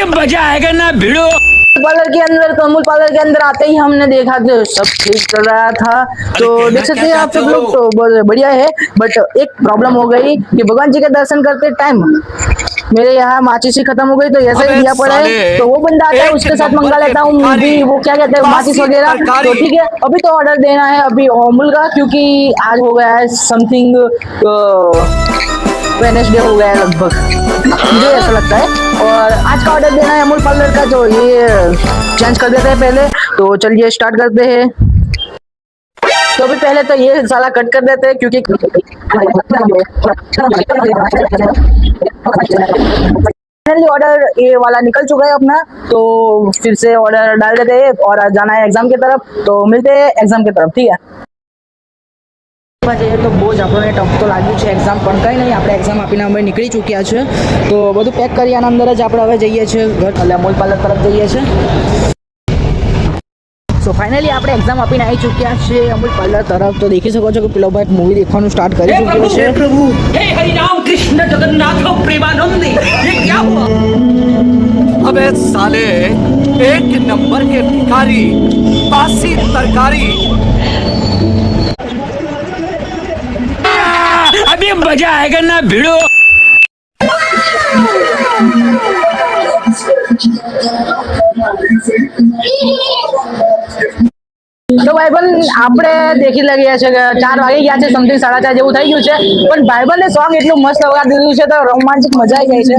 अभी मजा आएगा ना भिड़ो। पार्लर के अंदर तो अमूल पार्लर के अंदर आते ही हमने देखा कि सब ठीक चल रहा था। तो देख सकते हैं आप सब लोग, तो बहुत बढ़िया है। बट एक प्रॉब्लम हो गई कि भगवान जी के दर्शन करते टाइम मेरे यहाँ माचिस ही खत्म हो गई। तो ऐसे ही दिया पड़ा है, तो वो बंदा आता है उसके साथ मंगा लेता हूँ मूवी, वो क्या कहते हैं माचिस वगैरह। तो ठीक है, अभी तो ऑर्डर देना है अभी अमूल का, क्योंकि आज हो गया है समथिंग वेडनेसडे हो गया है लगभग, मुझे ऐसा लगता है। और आज का ऑर्डर देना है अमूल पार्लर का, तो ये चेंज कर देते हैं पहले। तो चलिए स्टार्ट करते हैं। तो अभी पहले तो ये साला कट कर देते हैं, क्योंकि फाइनली ऑर्डर ये वाला निकल चुका है अपना। तो फिर से ऑर्डर डाल देते हैं और जाना है एग्जाम की तरफ। तो मिलते हैं एग्जाम की तरफ, ठीक है। तो બોજ આપણને ટફ તો લાગ્યું છે એક્ઝામ, પણ કંઈ નહીં, આપણે એક્ઝામ આપીને અમે નીકળી ચૂક્યા છે। તો બધું પેક કરી આના અંદર જ આપણે હવે જઈએ છીએ ઘર, એટલે અમૂલ પાર્લર તરફ જઈએ છીએ। સો ફાઇનલી આપણે એક્ઝામ આપીને આવી ચૂક્યા છે અમૂલ પાર્લર તરફ। તો દેખી શકો છો કે પેલો ભાઈ મૂવી દેખવાનું સ્ટાર્ટ કરી ચૂક્યો છે। प्रभु हे हरि राम कृष्ण जगन्नाथ प्रेमानंद, ये क्या हुआ? अबे साले, एक नंबर के भिखारी, बासी तरकारी। अभी मजा आएगा ना भिड़ो। તો ભાઈબંધ આપણે દેખી લઈએ છે કે 4 વાગી ગયા છે, સમથિંગ 4:30 જેવું થઈ ગયું છે। પણ ભાઈબંધે સોંગ એટલું મસ્ત વગાડી દીધું છે, તો રોમાંચિક મજા આવી જાય છે।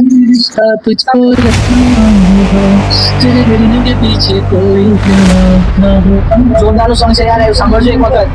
જોરદારનું સોંગ છે યાર, એવું સાંભળજો એક વખત।